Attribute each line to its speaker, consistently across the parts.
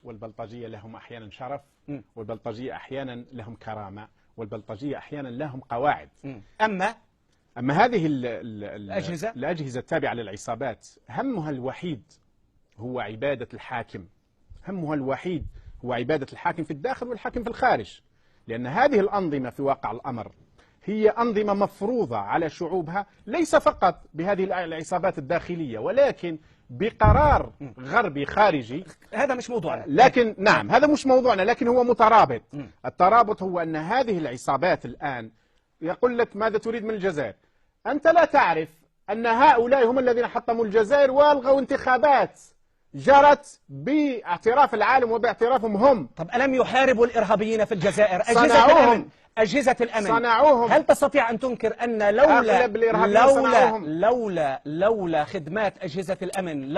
Speaker 1: والبلطجية لهم أحيانا شرف، والبلطجية أحيانا لهم كرامة، والبلطجية أحيانا لهم قواعد. أما هذه الأجهزة التابعة للعصابات همها الوحيد هو عبادة الحاكم، همها الوحيد هو عبادة الحاكم في الداخل والحاكم في الخارج، لأن هذه الأنظمة في واقع الأمر هي أنظمة مفروضة على شعوبها، ليس فقط بهذه العصابات الداخلية ولكن بقرار غربي خارجي.
Speaker 2: هذا مش موضوعنا،
Speaker 1: لكن نعم هذا مش موضوعنا، لكن هو مترابط. الترابط هو أن هذه العصابات الآن يقول لك ماذا تريد من الجزائر؟ أنت لا تعرف أن هؤلاء هم الذين حطموا الجزائر وألغوا انتخابات جرت باعتراف العالم وباعترافهم هم.
Speaker 2: طب ألم يحاربوا الإرهابيين في الجزائر؟ أجهزة الأمن
Speaker 1: صنعوهم.
Speaker 2: هل تستطيع أن تنكر أن لولا خدمات أجهزة الأمن،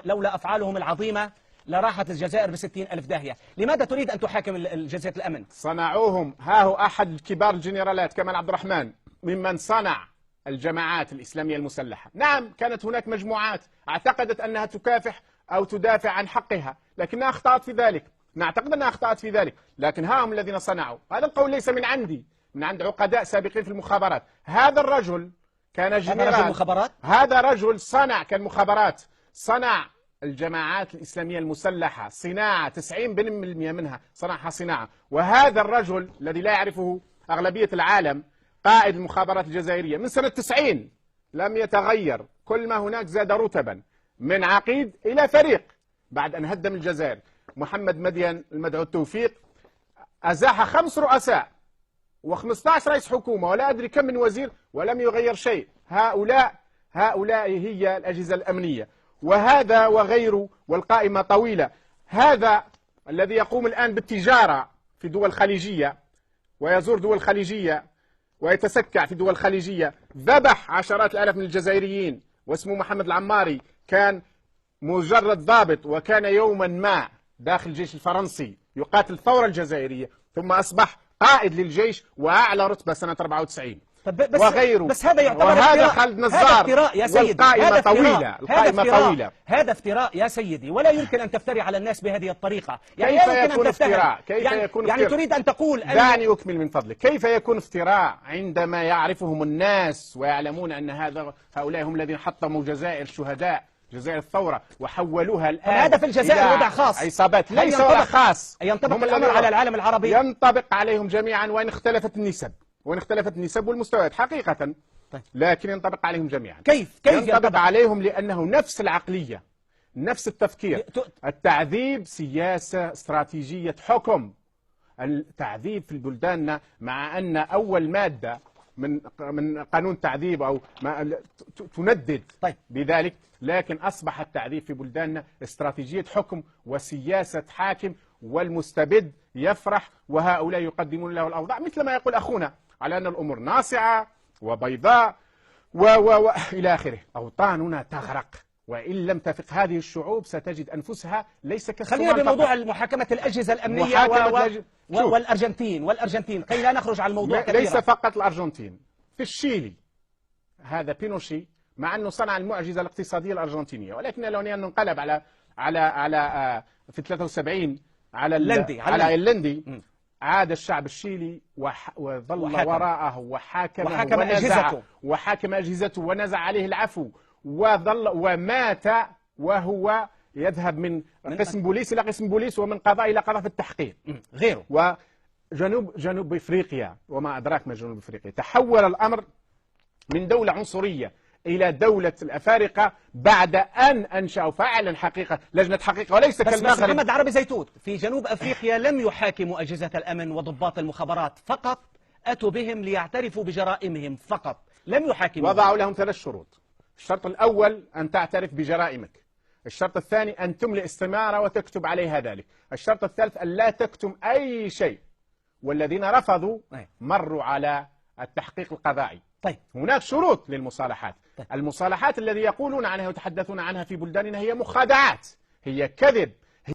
Speaker 2: لولا أفعالهم العظيمة لراحت الجزائر ب60,000 داهية؟ لماذا تريد أن تحاكم أجهزة الأمن؟
Speaker 1: صنعوهم. ها هو أحد كبار الجنرالات كمال عبد الرحمن ممن صنع الجماعات الإسلامية المسلحة. نعم كانت هناك مجموعات اعتقدت أنها تكافح أو تدافع عن حقها، لكنها أخطأت في ذلك، نعتقد أنها أخطأت في ذلك، لكن ها هم الذين صنعوا. هذا القول ليس من عندي، من عند عقداء سابقين في المخابرات. هذا الرجل كان جنرال، هذا رجل صنع كالمخابرات، صنع الجماعات الإسلامية المسلحة صناعة، 90% منها صنعها صناعة. وهذا الرجل الذي لا يعرفه أغلبية العالم قائد المخابرات الجزائرية من سنة 90 لم يتغير، كل ما هناك زاد رتبا من عقيد إلى فريق بعد أن هدم الجزائر. محمد مدين المدعو التوفيق أزاح 5 رؤساء و15 رئيس حكومة ولا أدري كم من وزير ولم يغير شيء. هؤلاء هي الأجهزة الأمنية، وهذا وغيره والقائمة طويلة. هذا الذي يقوم الآن بالتجارة في دول خليجية ويزور دول خليجية ويتسكع في دول خليجية، ذبح عشرات الآلاف من الجزائريين، واسمه محمد العماري، كان مجرد ضابط وكان يوما ما داخل الجيش الفرنسي يقاتل الثورة الجزائرية، ثم أصبح قائد للجيش وأعلى رتبة سنة 94 وغيره.
Speaker 2: بس هذا يعتبر
Speaker 1: وهذا خالد نزار
Speaker 2: يا سيدي.
Speaker 1: والقائمة طويلة، القائمة طويلة.
Speaker 2: هذا افتراء يا سيدي، ولا يمكن أن تفتري على الناس بهذه الطريقة.
Speaker 1: يعني كيف يكون افتراء؟
Speaker 2: يعني تريد أن تقول
Speaker 1: دعني أكمل من فضلك. كيف يكون افتراء عندما يعرفهم الناس ويعلمون أن هؤلاء هم الذين حطموا جزائر شهداء جزائر الثورة وحولوها الآن؟
Speaker 2: هذا في الجزائر وضع خاص،
Speaker 1: عصابات ليس وضع خاص.
Speaker 2: ينطبق الأمر على العالم العربي؟
Speaker 1: ينطبق عليهم جميعا، وإن اختلفت النسب والمستويات حقيقة، لكن ينطبق عليهم جميعا.
Speaker 2: كيف
Speaker 1: ينطبق عليهم؟ لأنه نفس العقلية، نفس التفكير. التعذيب سياسة استراتيجية حكم. التعذيب في بلداننا، مع أن أول مادة من قانون التعذيب أو تندد بذلك، لكن أصبح التعذيب في بلداننا استراتيجية حكم وسياسة حاكم، والمستبد يفرح وهؤلاء يقدمون له الأوضاع، مثل ما يقول أخونا على أن الأمور ناصعة وبيضاء إلى آخره. أوطاننا تغرق، وإن لم تفق هذه الشعوب ستجد أنفسها ليس
Speaker 2: خلينا بموضوع محاكمة الأجهزة الأمنية والأرجنتين كي لا نخرج على الموضوع كثيرا.
Speaker 1: ليس فقط الأرجنتين، في الشيلي هذا بينوشي، مع أنه صنع المعجزة الاقتصادية الأرجنتينية، ولكن لو أنه انقلب على في 73 على اللندي، عاد الشعب الشيلي وظل وراءه وحاكم أجهزته ونزع عليه العفو، وظل ومات وهو يذهب من قسم بوليس إلى قسم بوليس ومن قضاء إلى قضاء في التحقيق
Speaker 2: غيره.
Speaker 1: وجنوب إفريقيا، وما أدراك ما جنوب إفريقيا، تحول الأمر من دولة عنصرية إلى دولة الأفارقة بعد أن أنشأوا فعلا حقيقة لجنة حقيقة، وليس كالمغرب.
Speaker 2: بس محمد عربي زيتون في جنوب أفريقيا لم يحاكموا أجهزة الأمن وضباط المخابرات، فقط أتوا بهم ليعترفوا بجرائمهم فقط، لم يحاكموا.
Speaker 1: وضعوا لهم 3 شروط. الشرط الأول أن تعترف بجرائمك، الشرط الثاني أن تملئ استمارة وتكتب عليها ذلك، الشرط الثالث أن لا تكتم أي شيء. والذين رفضوا مروا على التحقيق القضائي. هناك شروط للمصالحات. المصالحات الذي يقولون عنها ويتحدثون عنها في بلداننا هي مخادعات، هي كذب،